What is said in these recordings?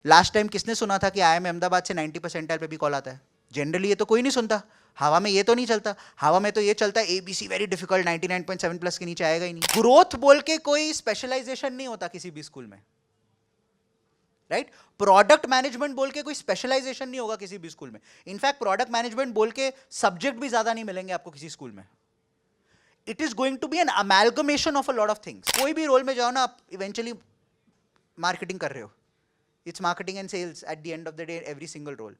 Last time किसने सुना था कि IIM अहमदाबाद से 90 परसेंटाइल पे भी कॉल आता है? जनरली ये तो कोई नहीं सुनता. हवा में ये तो नहीं चलता. हवा में तो ये चलता है ABC वेरी डिफिकल्ट 99.7 प्लस के नीचे आएगा ही नहीं. ग्रोथ बोल के कोई स्पेशलाइजेशन नहीं होता किसी भी स्कूल में, राइट? प्रोडक्ट मैनेजमेंट बोल के कोई स्पेशलाइजेशन नहीं होगा किसी भी स्कूल में. इनफैक्ट प्रोडक्ट मैनेजमेंट बोल के सब्जेक्ट भी ज्यादा नहीं मिलेंगे आपको किसी स्कूल में. It is going to be an amalgamation of a lot of things. कोई भी रोल में जाओ ना, आप इवेंचुअली मार्केटिंग कर रहे हो. It's marketing and sales at the end of the day, every single role.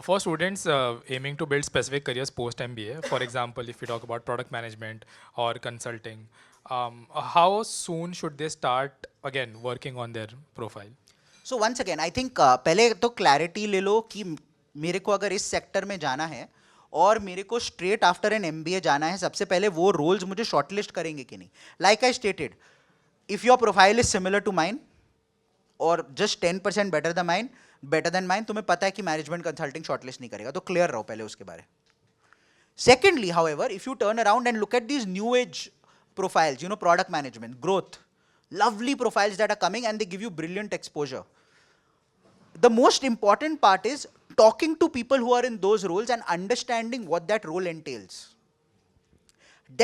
For students aiming to build specific careers post MBA, for example, if we talk about product management or consulting, how soon should they start again working on their profile? So once again, I think पहले तो clarity ले लो कि मेरे को अगर इस sector में जाना है और मेरे को स्ट्रेट आफ्टर एन MBA जाना है, सबसे पहले वो रोल्स मुझे शॉर्टलिस्ट करेंगे कि नहीं. Like I stated, if your profile is similar to mine और जस्ट 10% बेटर देन माइन, तुम्हें पता है कि मैनेजमेंट कंसल्टिंग शॉर्टलिस्ट नहीं करेगा, तो क्लियर रहो पहले उसके बारे. Secondly, however, if U turn around and look at these new age profiles, you know, product management, growth, lovely profiles that are coming and they give you brilliant exposure. The most important part is talking to people who are in those roles and understanding what that role entails.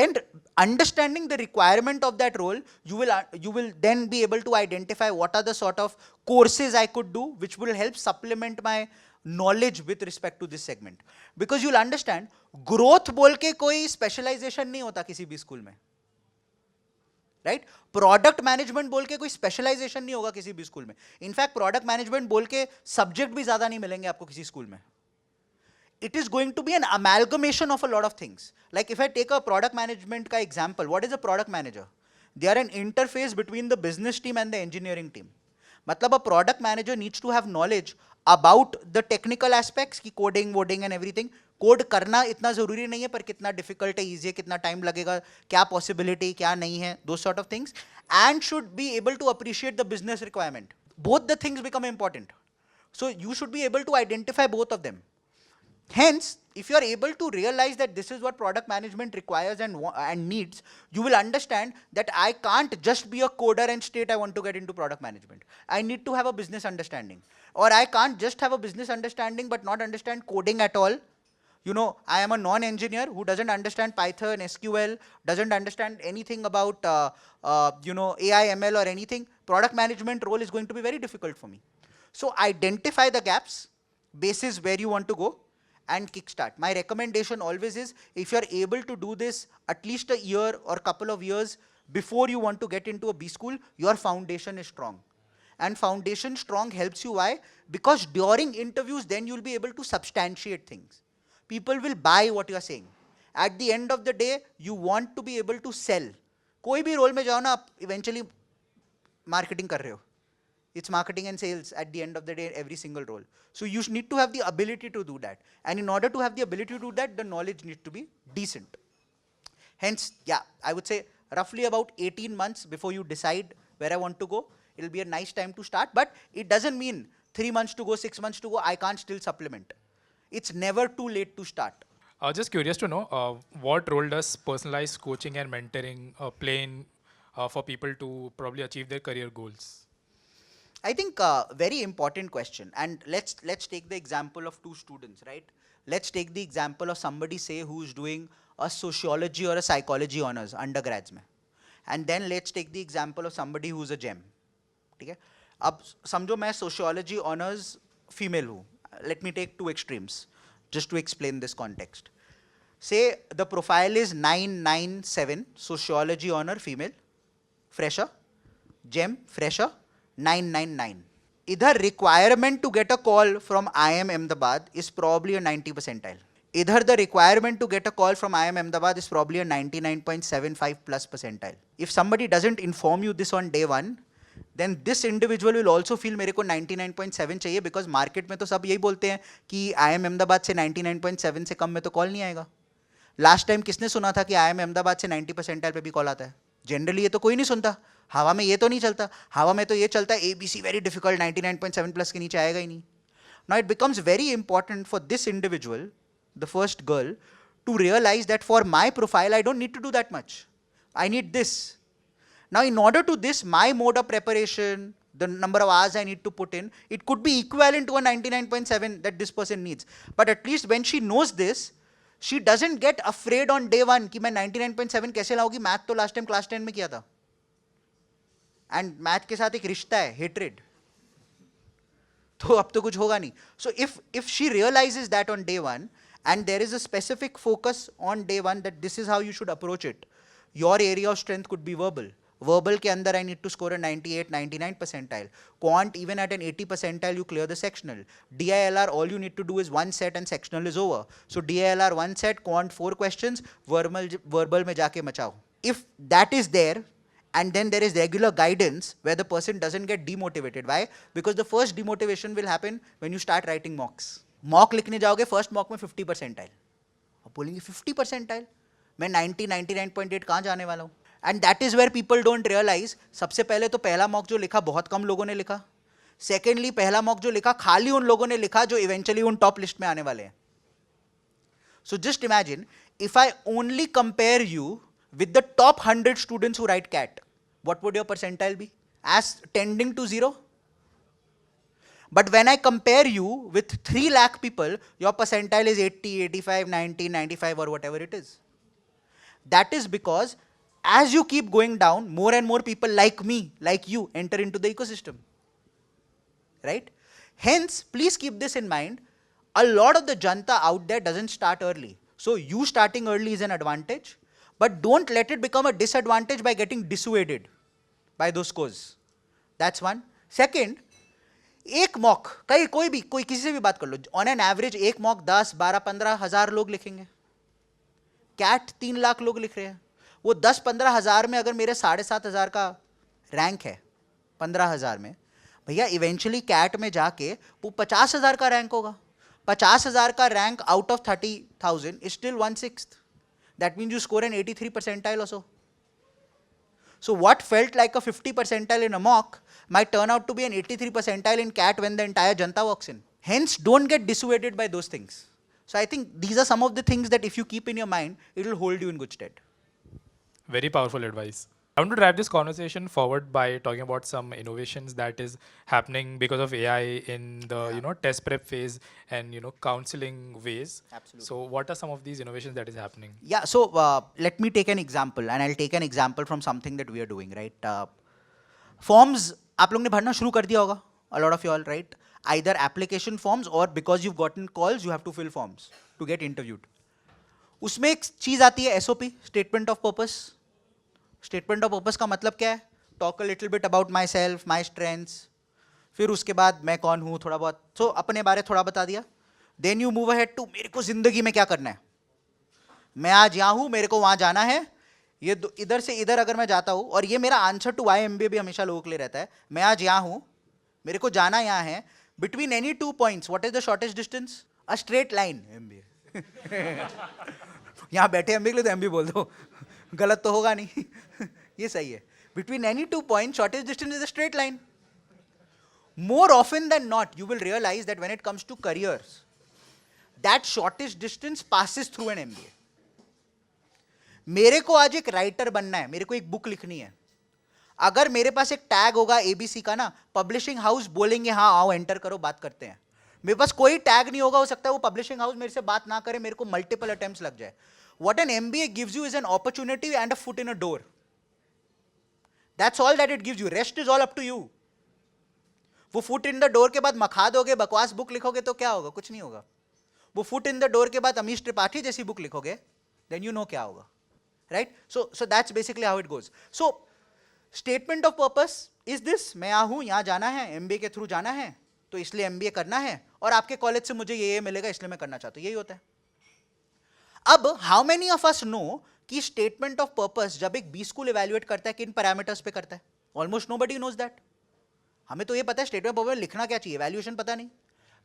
Then understanding the requirement of that role, you will then be able to identify what are the sort of courses I could do which will help supplement my knowledge with respect to this segment. Because you'll understand, growth बोल के कोई specialization नहीं होता किसी भी school में, right? Product management बोल के कोई स्पेशलाइजेशन नहीं होगा किसी भी स्कूल में. इनफैक्ट प्रोडक्ट मैनेजमेंट बोल के सब्जेक्ट भी ज्यादा नहीं मिलेंगे आपको किसी स्कूल में. It is going to be an amalgamation of a lot of things. Like if I take a product management का example, what is a product manager? They are an interface between the business team and the engineering team. मतलब a product manager needs to have knowledge about the technical aspects की coding वोडिंग and everything. Code करना इतना जरूरी नहीं है, पर कितना डिफिकल्ट है, इजी है, कितना टाइम लगेगा, क्या पॉसिबिलिटी, क्या नहीं है, two sort of things. And should be able to appreciate the business requirement. Both the things become important. So you should be able to identify both of them. Hence, if you are able to realize that this is what product management requires and needs, you will understand that I can't just be a coder and state I want to get into product management. I need to have a business understanding. Or I can't just have a business understanding but not understand coding at all. You know, I am a non-engineer who doesn't understand Python, SQL, doesn't understand anything about AI, ML or anything. Product management role is going to be very difficult for me. So identify the gaps, basis where you want to go, and kickstart. My recommendation always is, if you are able to do this at least a year or couple of years before you want to get into a B school, your foundation is strong. And foundation strong helps you. Why? Because during interviews, then you'll be able to substantiate things. People will buy what you are saying. At the end of the day, you want to be able to sell. कोई भी role में जाओ ना, आप eventually marketing कर रहे हो. It's marketing and sales at the end of the day, every single role. So you need to have the ability to do that. And in order to have the ability to do that, the knowledge needs to be decent. Hence, yeah, I would say roughly about 18 months before you decide where I want to go, it'll be a nice time to start. But it doesn't mean 3 months to go, 6 months to go, I can't still supplement. It's never too late to start. Just curious to know, what role does personalized coaching and mentoring play in for people to probably achieve their career goals? I think very important question. And let's take the example of two students, right? Let's take the example of somebody, say, who's doing a sociology or a psychology honors undergrads mein. And then let's take the example of somebody who's a gem. ठीक है? अब समझो मैं sociology honors female हूँ. Let me take two extremes just to explain this context. Say the profile is 997, sociology honor female, fresher, gem, fresher, 999. इधर requirement to get a call from IIM Ahmedabad is probably a 90 percentile. इधर the requirement to get a call from IIM Ahmedabad is probably a 99.75 plus percentile. If somebody doesn't inform you this on day one, then this individual will also feel मेरे को 99.7 चाहिए, because market में तो सब यही बोलते हैं कि IIM Ahmedabad से 99.7 से कम में तो call नहीं आएगा. लास्ट टाइम किसने सुना था कि IIM अहमदाबाद से 90 परसेंटाइल पे भी कॉल आता है? जनरली ये तो कोई नहीं सुनता. हवा में ये तो नहीं चलता. हवा में तो ये चलता है ABC वेरी डिफिकल्ट, 99.7 प्लस के नीचे आएगा ही नहीं. Now it becomes very important for this individual, the first girl, to realize that for my profile I don't need to do that much. I need this. Now in order to this, my mode of preparation, the number of hours I need to put in, it could be equivalent to a 99.7 that this person needs. But at least when she knows this, she doesn't get afraid on day one कि मैं 99.7 कैसे लाऊंगी. Math तो last time class 10 में किया था. And math के साथ एक रिश्ता है, हेट्रेड. तो अब तो कुछ होगा नहीं. So if she realizes that on day one, and there is a specific focus on day one that this is how you should approach it. Your area of strength could be verbal. Verbal के अंदर I need to score a 98, 99 percentile. Quant, even at an 80 percentile, you clear the sectional. DILR, all you need to do is one set and sectional is over. So DILR one set, quant 4 questions, verbal में जाके मचाओ. If that is there, and then there is regular guidance where the person doesn't get demotivated. Why? Because the first demotivation will happen when you start writing mocks. Mock लिखने जाओगे, first mock में 50 percentile. आप बोलेंगे 50 percentile? मैं 90, 99.8 कहाँ जाने वाला हूँ? And that is where people don't realize. सबसे पहले तो पहला mock जो लिखा बहुत कम लोगों ने लिखा. Secondly, पहला mock जो लिखा खाली उन लोगों ने लिखा जो eventually उन top list में आने वाले हैं. So just imagine, if I only compare you with the top 100 students who write CAT, what would your percentile be? As tending to 0? But when I compare you with 3 lakh people, your percentile is 80, 85, 90, 95 or whatever it is. That is because as you keep going down, more and more people like me, like you, enter into the ecosystem. Right? Hence, please keep this in mind. A lot of the janta out there doesn't start early. So you starting early is an advantage, but don't let it become a disadvantage by getting dissuaded by those scores. That's one. Second, एक mock कोई किसी से भी बात कर लो, on an average एक mock 10, 12, 15 हजार लोग लिखेंगे. कैट 3 लाख लोग लिख रहे हैं. वो 10-15 हजार में अगर मेरे 7,500 का रैंक है 15 हजार में, भैया इवेंचुअली कैट में जाके वो 50,000 का रैंक होगा. 50,000 का rank out of 30,000 is still 1/6. That means you score an 83 percentile or so. So what felt like a 50 percentile in a mock might turn out to be an 83 percentile in CAT when the entire janta walks in. Hence, don't get dissuaded by those things. So I think these are some of the things that if you keep in your mind, it will hold you in good stead. Very powerful advice. I want to drive this conversation forward by talking about some innovations that is happening because of AI in the test prep phase and counseling ways. Absolutely. So what are some of these innovations that is happening? Yeah. So let me take an example, and I'll take an example from something that we are doing. Right. Forms आप लोग ने भरना शुरू कर दिया होगा. A lot of you all, right? Either application forms or because you've gotten calls, you have to fill forms to get interviewed. उसमें एक चीज आती है SOP, Statement of Purpose. Statement of purpose का मतलब क्या है? Talk a little bit about my self, my strengths. फिर उसके बाद मैं कौन हूँ थोड़ा बहुत, सो अपने बारे थोड़ा बता दिया. Then you move ahead to मेरे को जिंदगी में क्या करना है. मैं आज यहाँ हूँ, मेरे को वहाँ जाना है. ये इधर से इधर अगर मैं जाता हूँ, और ये मेरा आंसर टू वाई MBA भी हमेशा लोगों के लिए रहता है. मैं आज यहाँ हूँ, मेरे को जाना यहाँ है. Between any 2 points, what is the shortest distance? A straight line. MBA यहाँ बैठे MBA के लिए तो MBA बोल दो, गलत तो होगा नहीं. ये सही है. Between any 2 points, shortest distance is a straight line. More often than not, you will realize that when it comes to careers, that shortest distance passes through an MBA. मेरे को आज एक राइटर बनना है, मेरे को एक बुक लिखनी है. अगर मेरे पास एक टैग होगा ABC का ना, पब्लिशिंग हाउस बोलेंगे हाँ आओ एंटर करो बात करते हैं. मेरे पास कोई टैग नहीं होगा, हो सकता है वो पब्लिशिंग हाउस मेरे से बात ना करे, मेरे को मल्टीपल अटेम्प्ट्स लग जाए. What an MBA gives you is an opportunity and a foot in a door. That's all that it gives you. Rest is all up to you. वो foot in the door के बाद मखा दोगे, बकवास book लिखोगे तो क्या होगा? कुछ नहीं होगा. वो foot in the door के बाद अमीश त्रिपाठी जैसी बुक लिखोगे, then you know क्या होगा. Right? So that's basically how it goes. So statement of purpose is this. मैं यहाँ हूँ, यहाँ जाना है, MBA के थ्रू जाना है, तो इसलिए MBA करना है, और आपके कॉलेज से मुझे ये मिलेगा इसलिए मैं करना चाहता हूँ. यही होता है. अब how many of us know कि स्टेटमेंट ऑफ पर्पस जब एक बी स्कूल इवैल्यूएट करता है किन पैरामीटर्स पे करता है? Almost nobody knows that. हमें तो ये पता है स्टेटमेंट ऑफ पर्पस लिखना क्या चाहिए, वैल्यूएशन पता नहीं.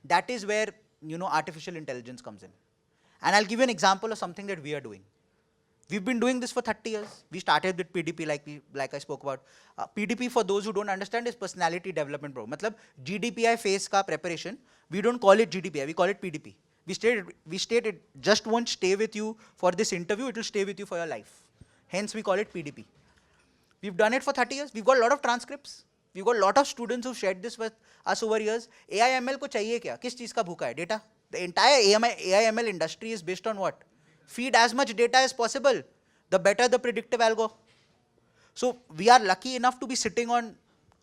That is where artificial intelligence comes in. And I'll give you an example of something that we are doing. We've been doing this for 30 years. We started with PDP, like I spoke about. PDP, for those who don't understand, is personality development program. Matlab, GDPI phase ka preparation, we don't call it GDPI, we call it PDP. We state it just won't stay with you for this interview, it will stay with you for your life. Hence, we call it PDP. We've done it for 30 years. We've got a lot of transcripts. We've got a lot of students who've shared this with us over years. AIML को चाहिए क्या? किस चीज़ का भूखा है? Data. The entire AIML industry is based on what? Feed as much data as possible. The better the predictive algo. So we are lucky enough to be sitting on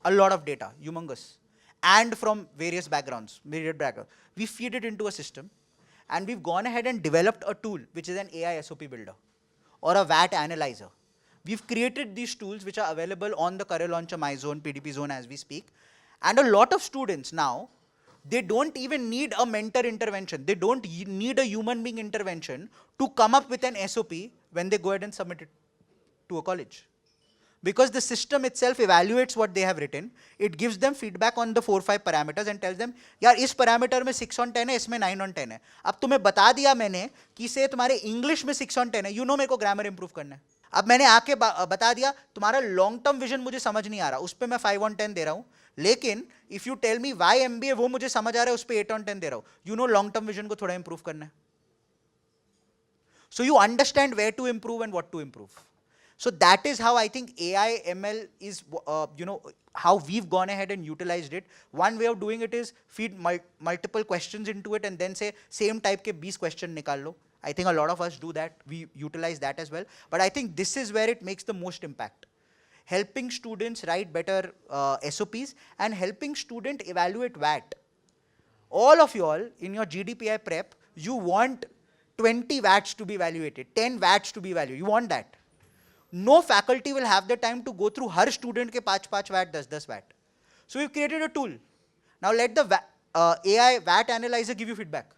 a lot of data, humongous, and from various backgrounds, myriad backgrounds. We feed it into a system, and we've gone ahead and developed a tool, which is an AI SOP builder or a VAT analyzer. We've created these tools which are available on the career launcher MyZone, PDP Zone as we speak. And a lot of students now, they don't even need a mentor intervention. They don't need a human being intervention to come up with an SOP when they go ahead and submit it to a college. Because the system itself evaluates what they have written, it gives them feedback on the 4-5 parameters and tells them, यार इस parameter में 6 on 10 है, इसमें 9 on 10 है. अब तुम्हें बता दिया मैंने कि से तुम्हारे English में 6 on 10 है, you know मेरे को grammar improve करना है. अब मैंने आके बता दिया तुम्हारा लॉन्ग टर्म विजन मुझे समझ नहीं आ रहा, उस पर मैं 5 on 10 दे रहा हूं. लेकिन if you tell me why MBA वो मुझे समझ आ रहा है, उस पर 8 on 10 दे रहा हूं. You know long term vision को थोड़ा इंप्रूव करना है. So you understand where to improve and what to improve. So that is how I think AI ML is, how we've gone ahead and utilized it. One way of doing it is feed multiple questions into it and then say same type ke 20 question nikal lo. I think a lot of us do that. We utilize that as well. But I think this is where it makes the most impact. Helping students write better SOPs and helping student evaluate VAT. All of you all in your GDPI prep, you want 20 VATs to be evaluated, 10 VATs to be evaluated. You want that. No faculty will have the time to go through her student ke 5 VAT, 10 VAT. So we've created a tool. Now let the AI VAT analyzer give you feedback.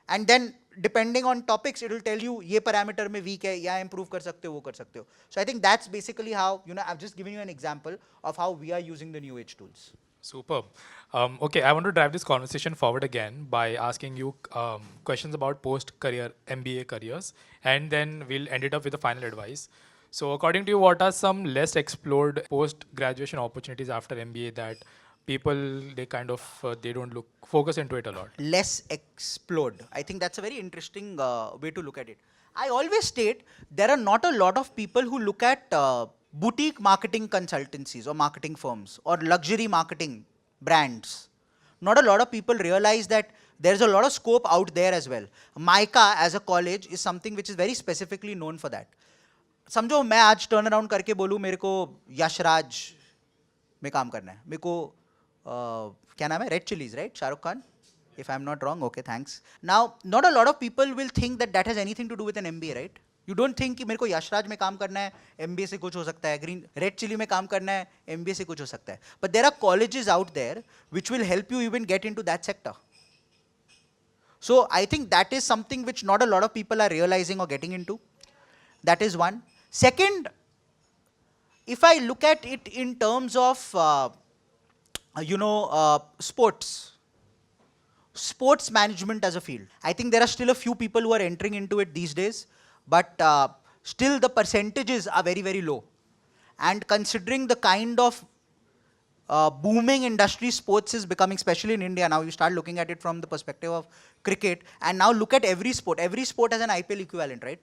And then depending on topics, it will tell you ये parameter में weak है, या improve कर सकते हो, वो कर सकते हो. So I think that's basically how, I've just given you an example of how we are using the new age tools. Superb. Okay, I want to drive this conversation forward again by asking you questions about post-career MBA careers, and then we'll end it up with the final advice. So according to you, what are some less explored post-graduation opportunities after MBA that people, they kind of, they don't focus into it a lot? Less explored. I think that's a very interesting way to look at it. I always state there are not a lot of people who look at boutique marketing consultancies or marketing firms or luxury marketing brands. Not a lot of people realize that there's a lot of scope out there as well. MICA as a college is something which is very specifically known for that. समझो मैं आज turn around करके बोलूँ मेरे को यशराज में काम करना है, मेरे को क्या नाम है, red chillies, right, Shahrukh Khan, if I'm not wrong, okay, thanks. Now, not a lot of people will think that that has anything to do with an MBA, right? You don't think कि मेरे को यशराज में काम करना है, MBA से कुछ हो सकता है, ग्रीन रेड चिली में काम करना है, MBA से कुछ हो सकता है. But there are colleges out there which will help you even get into that sector. So I think that is something which not a lot of people are realizing or getting into. That is one. Second, if I look at it in terms of, sports management as a field, I think there are still a few people who are entering into it these days, but still the percentages are very, very low. And considering the kind of booming industry sports is becoming, especially in India, now you start looking at it from the perspective of cricket, and now look at every sport. Every sport has an IPL equivalent, right?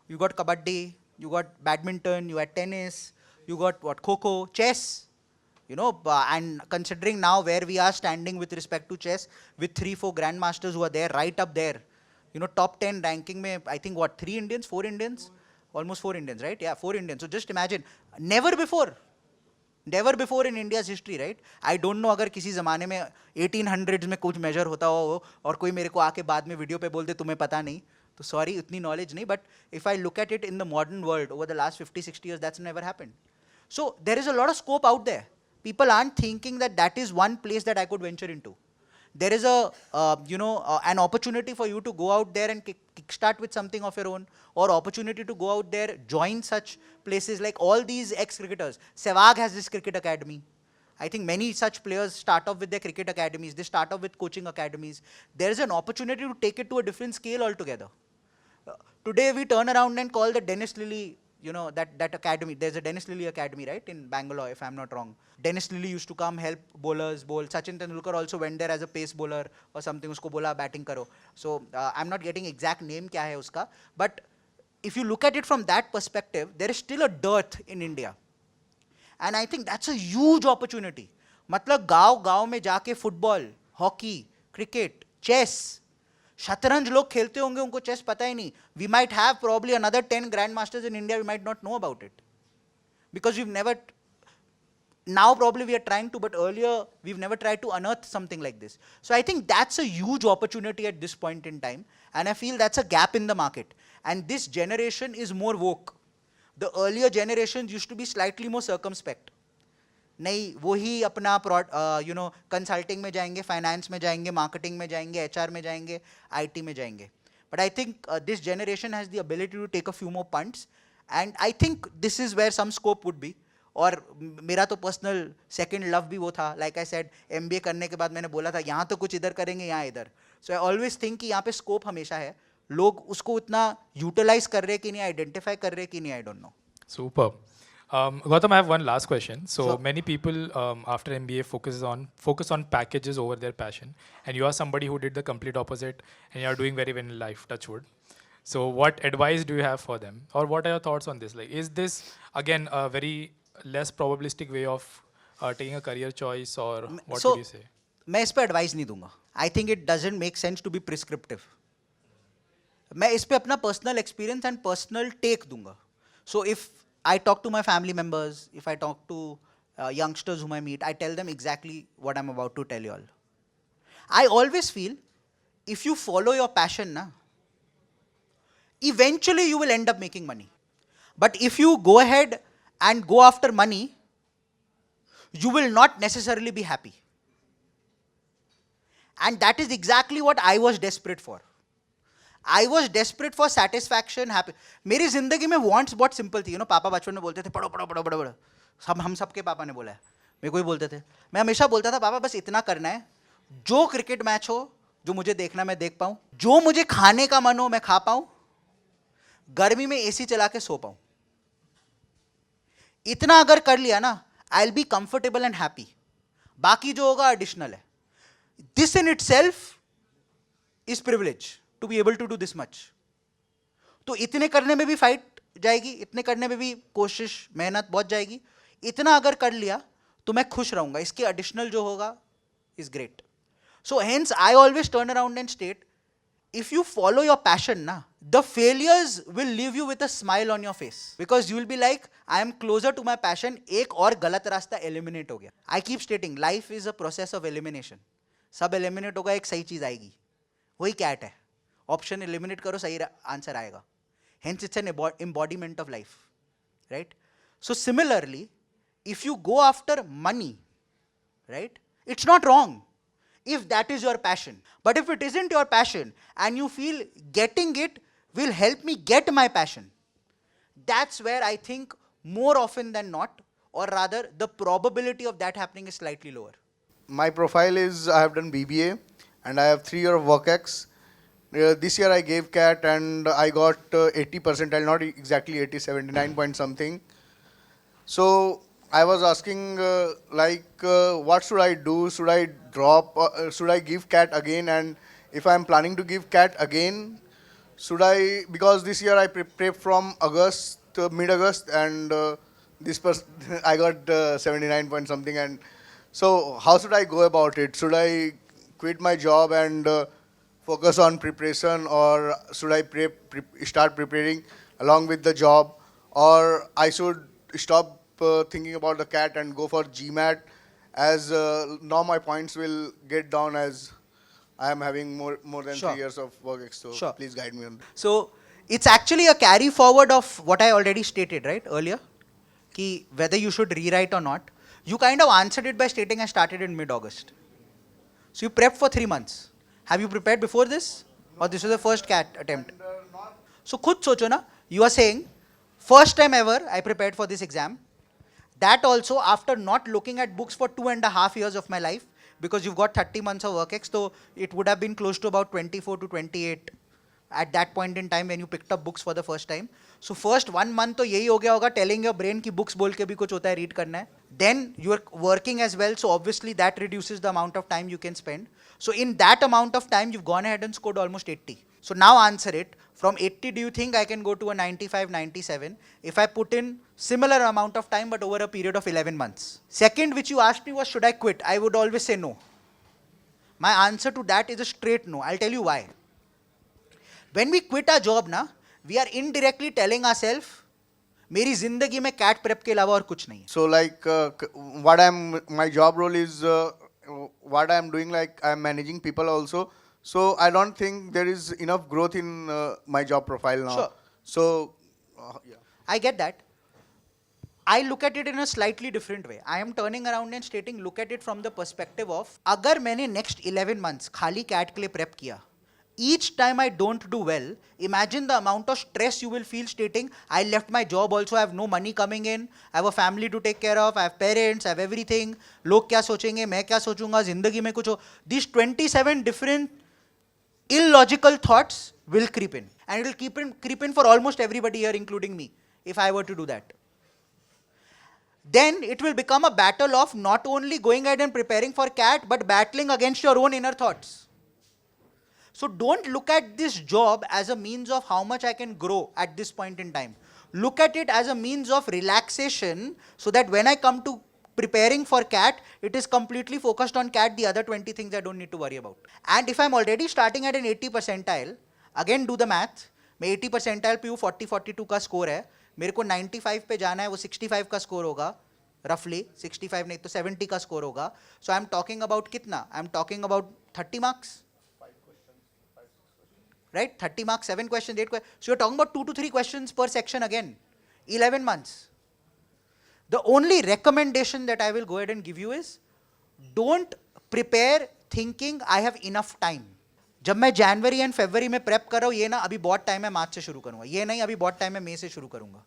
You got kabaddi, you got badminton, you had tennis, you got what, kho-kho, chess. And considering now where we are standing with respect to chess, with 3-4 grandmasters who are there, right up there, top 10 ranking mein, I think what, 4 Indians, almost 4 Indians, right? Yeah, 4 Indians. So just imagine, never before in India's history, right? I don't know अगर किसी ज़माने में 1800s में कुछ measure होता हो और कोई मेरे को आके बाद में वीडियो पे बोल दे तुम्हें पता नहीं, तो sorry, उतनी knowledge नहीं, but if I look at it in the modern world over the last 50-60 years, that's never happened. So there is a lot of scope out there. People aren't thinking that that is one place that I could venture into. There is an opportunity for you to go out there and kickstart with something of your own, or opportunity to go out there, join such places like all these ex-cricketers. Sehwag has this cricket academy. I think many such players start off with their cricket academies, they start off with coaching academies. There is an opportunity to take it to a different scale altogether. Uh, Today we turn around and call the Dennis Lilly, that academy. There's a Dennis Lilly academy, right, in Bangalore, if I'm not wrong. Dennis Lilly used to come help bowlers bowl. Sachin Tendulkar also went there as a pace bowler or something. Usko bola batting karo. So I'm not getting exact name kya hai uska, but if you look at it from that perspective, there is still a dearth in India. And I think that's a huge opportunity. मतलब गांव गांव में जाके football, hockey, cricket, chess, शतरंज लोग खेलते होंगे, उनको चेस पता ही नहीं. We might have probably another 10 grandmasters in India, we might not know about it. Because we've never, now probably we are trying to, but earlier we've never tried to unearth something like this. So I think that's a huge opportunity at this point in time, and I feel that's a gap in the market. And this generation is more woke. The earlier generations used to be slightly more circumspect. नहीं वही अपना consulting में जाएंगे, finance में जाएंगे, marketing में जाएंगे, HR में जाएंगे, आईटी में जाएंगे. But I think this generation has the ability to take a few more punts, and I think this is where some scope would be. और मेरा तो पर्सनल सेकंड लव भी वो था. लाइक आई सेड, एमबीए करने के बाद मैंने बोला था यहाँ तो कुछ इधर करेंगे, यहाँ इधर. सो आई ऑलवेज थिंक कि यहाँ पे स्कोप हमेशा है. लोग उसको उतना यूटिलाइज कर रहे कि नहीं, आइडेंटिफाई कर रहे कि नहीं, I don't know. Super. Gautam, I have one last question. So Sure. many people after MBA focus on packages over their passion, and you are somebody who did the complete opposite, and you are doing very well in life. Touch wood. So what advice do you have for them, or what are your thoughts on this? Like, is this again a very less probabilistic way of taking a career choice, or what So would you say? मैं इस पे advice नहीं दूंगा. I think it doesn't make sense to be prescriptive. मैं इस पे अपना personal experience and personal take दूंगा. So if I talk to my family members, if I talk to youngsters whom I meet, I tell them exactly what I'm about to tell you all. I always feel if you follow your passion, na, eventually you will end up making money. But if you go ahead and go after money, you will not necessarily be happy. And that is exactly what I was desperate for. I was desperate for satisfaction, happy. मेरी जिंदगी में wants बहुत simple थी. पापा बचपन में बोलते थे पढ़ो पढ़ो पढ़ो पढ़ो पढ़ो. हम सबके पापा ने बोला है, मेरे को भी बोलते थे. मैं हमेशा बोलता था पापा बस इतना करना है, जो क्रिकेट मैच हो, जो मुझे देखना मैं देख पाऊँ, जो मुझे खाने का मन हो मैं खा पाऊँ, गर्मी में एसी चला के सो पाऊँ. इतना अगर कर लिया ना, I will be comfortable and happy. बाकी जो होगा एडिशनल है. This in itself is privilege to be able to do this much. तो इतने करने में भी फाइट जाएगी, इतने करने में भी कोशिश मेहनत बहुत जाएगी. इतना अगर कर लिया तो मैं खुश रहूंगा. इसके एडिशनल जो होगा is great. So hence I always turn around and state, if you follow your passion, na, the failures will leave you with a smile on your face, because you will be like, I am closer to my passion. एक और गलत रास्ता eliminate हो गया. I keep stating, life is a process of elimination. सब eliminate होगा, एक सही चीज आएगी. वही CAT है. Option eliminate करो, सही आंसर आएगा. Hence it's an embodiment of life, right? So similarly, if you go after money, right, it's not wrong if that is your passion. But if it isn't your passion and you feel getting it will help me get my passion, that's where I think more often than not, or rather the probability of that happening is slightly lower. My profile is I have done BBA and I have 3 years of work ex. This year I gave CAT and I got 80 percentile, not exactly 80, 79 point something. So I was asking what should I do? Should I drop? Should I give CAT again? And if I am planning to give CAT again, should I, because this year I prepped from August to mid-August and this person I got 79 point something. And so how should I go about it? Should I quit my job and focus on preparation, or should I start preparing along with the job, or I should stop thinking about the CAT and go for GMAT, as now my points will get down as I am having more than Sure. 3 years of work ex. So Sure. please guide me on that. So it's actually a carry forward of what I already stated, right, earlier, ki whether you should rewrite or not. You kind of answered it by stating I started in mid-August. So you prepped for 3 months. Have you prepared before this, or this was the first CAT attempt? So खुद सोचो ना, you are saying first time ever I prepared for this exam. That also after not looking at books for 2.5 years of my life, because you've got 30 months of work ex, so it would have been close to about 24 to 28 at that point in time when you picked up books for the first time. So first 1 month तो यही हो गया होगा telling your brain कि books बोल के भी कुछ होता है, read करना है. Then you are working as well, so obviously that reduces the amount of time you can spend. So in that amount of time, you've gone ahead and scored almost 80. So now answer it. From 80, do you think I can go to a 95, 97 if I put in similar amount of time but over a period of 11 months? Second, which you asked me was, should I quit? I would always say no. My answer to that is a straight no. I'll tell you why. When we quit our job ना, we are indirectly telling ourselves, मेरी जिंदगी में CAT prep के अलावा और कुछ नहीं है. So like my job role is what I'm doing, like I'm managing people also. So I don't think there is enough growth in my job profile now. Sure. So yeah. I get that. I look at it in a slightly different way. I am turning around and stating, look at it from the perspective of, अगर मैंने next 11 months खाली CAT के लिए prep किया, each time I don't do well, imagine the amount of stress you will feel stating, I left my job also, I have no money coming in, I have a family to take care of, I have parents, I have everything, लोग क्या सोचेंगे, मैं क्या सोचूंगा, जिंदगी में कुछ हो. These 27 different illogical thoughts will creep in. And it will creep in for almost everybody here, including me, if I were to do that. Then it will become a battle of not only going ahead and preparing for CAT, but battling against your own inner thoughts. So don't look at this job as a means of how much I can grow at this point in time. Look at it as a means of relaxation, so that when I come to preparing for CAT, it is completely focused on CAT, the other 20 things I don't need to worry about. And if I'm already starting at an 80 percentile, again do the math, मैं 80 percentile पे हूँ, 40-42 का score है, मेरे को 95 पे जाना है, वो 65 का score होगा, roughly 65 नहीं तो 70 का score होगा. So I'm talking about कितना? I'm talking about 30 marks. Right? 30 marks, 7 questions, 8 questions. So you're talking about 2 to 3 questions per section again. 11 months. The only recommendation that I will go ahead and give you is, don't prepare thinking I have enough time. जब मैं जनवरी and फरवरी में prep कर रहा हूँ, ये ना अभी बहुत टाइम है, मार्च से शुरू करूँगा, ये नहीं अभी बहुत टाइम है, मई से शुरू करूँगा.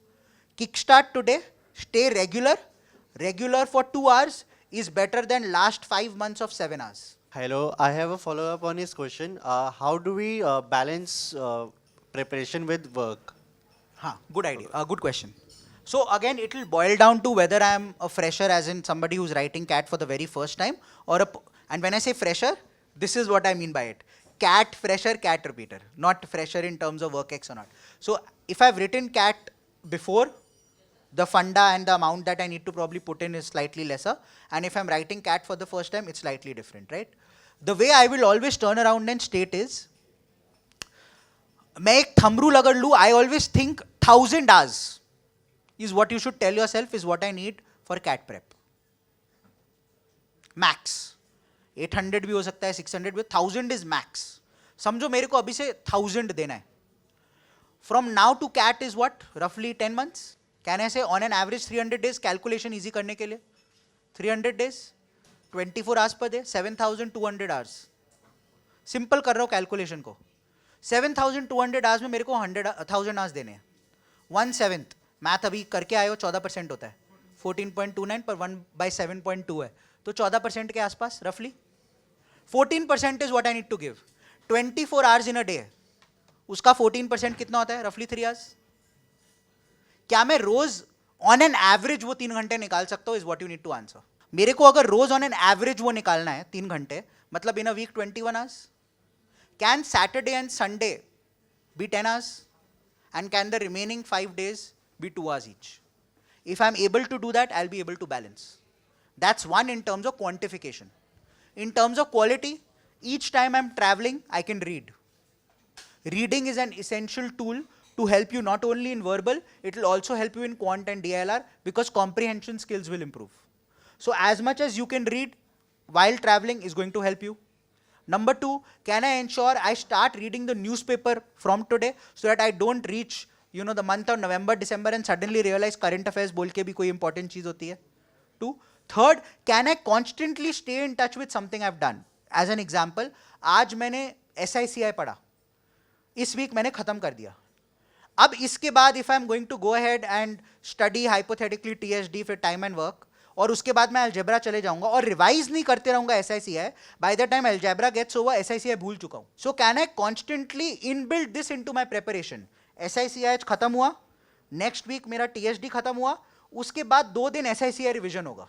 Kick start today, stay regular for 2 hours is better than last 5 months of 7 hours. Hello, I have a follow-up on his question. How do we balance preparation with work? हाँ, good idea, good question. So again, it will boil down to whether I am a fresher, as in somebody who's writing CAT for the very first time, or and when I say fresher, this is what I mean by it. CAT fresher, CAT repeater, not fresher in terms of work X or not. So if I've written CAT before, the funda and the amount that I need to probably put in is slightly lesser. And if I'm writing CAT for the first time, it's slightly different, right? The way I will always turn around and state is, मैं एक thumb rule अगर लूँ, I always think 1000 hours is what you should tell yourself is what I need for CAT prep. Max. 800 भी हो सकता है, 600 भी, 1000 is max. समझो मेरे को अभी से 1000 देना है. From now to CAT is what? Roughly 10 months. Can I say on an average 300 days calculation easy करने के लिए? 300 days, 24 hours per day, 7200 hours. Simple कर रहा हूँ calculation को. 7200 hours में मेरे को 1000 hours देने हैं. 1/7 मैथ अभी करके आए हो, 14% होता है. 14.29 पर 1/7.2 है, तो 14% के आसपास roughly. 14% is what I need to give. 24 hours in a day. उसका 14% कितना होता है? Roughly 3 hours. क्या मैं रोज ऑन एन एवरेज वो 3 घंटे निकाल सकता हूँ? Is what you need to answer. मेरे को अगर रोज ऑन एन एवरेज वो निकालना है 3 घंटे, मतलब in a week 21 hours. Can Saturday and Sunday be 10 hours? And can the remaining 5 days be 2 hours each? If I'm able to do that, I'll be able to balance. That's one in terms of quantification. In terms of quality, each time I'm traveling, I can read. Reading is an essential tool to help you not only in verbal, it will also help you in quant and DLR, because comprehension skills will improve. So as much as you can read while traveling is going to help you. Number 2, can I ensure I start reading the newspaper from today so that I don't reach, the month of November, December and suddenly realize current affairs बोल के भी कोई important चीज होती है. 2. Third, can I constantly stay in touch with something I've done? As an example, आज मैंने SICI पढ़ा, इस वीक मैंने खत्म कर दिया. अब इसके बाद if I am going to go ahead and study hypothetically टीएचडी फिर टाइम एंड वर्क, और उसके बाद मैं अलजेब्रा चले जाऊंगा और रिवाइज नहीं करते रहूंगा SI CI, by the time algebra gets over SI CI भूल चुका हूं. So can I constantly inbuild this into my preparation? SI CI खत्म हुआ, नेक्स्ट वीक मेरा टीएचडी खत्म हुआ, उसके बाद 2 दिन एसआईसीआई रिवीजन होगा,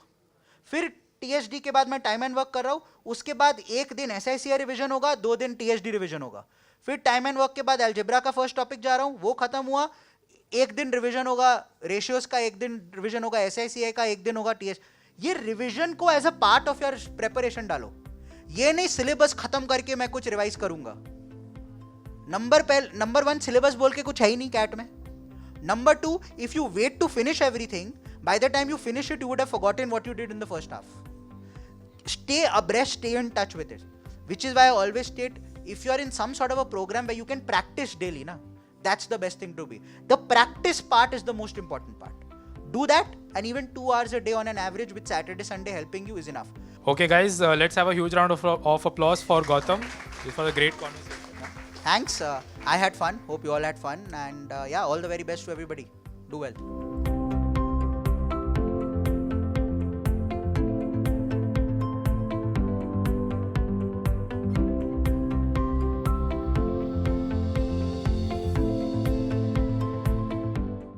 फिर टीएचडी के बाद मैं टाइम एंड वर्क कर रहा हूं, उसके बाद 1 दिन एसआईसीआई रिवीजन होगा, 2 दिन टीएचडी रिवीजन होगा, फिर टाइम एंड वर्क के बाद अलजेब्रा का फर्स्ट टॉपिक जा रहा हूं, वो खत्म हुआ, 1 दिन रिवीजन होगा रेशियोज का, 1 दिन रिवीजन होगा एसआईसीआई का, 1 दिन होगा टीएच. ये रिवीजन को as a part of your preparation डालो, ये नहीं सिलेबस खत्म करके मैं कुछ रिवाइज करूंगा. नंबर 1 सिलेबस बोल के कुछ है ही नहीं कैट में. Number 2, if you wait to finish everything, by the time you finish it, you would have forgotten what you did in the first half. Stay abreast, stay in touch with it. Which is why I always state, if you are in some sort of a program where you can practice daily, that's the best thing to be. The practice part is the most important part. Do that, and even 2 hours a day on an average with Saturday, Sunday helping you is enough. Okay, guys, let's have a huge round of applause for Gautam. This was a great conversation. Thanks. I had fun. Hope you all had fun. And yeah, all the very best to everybody. Do well.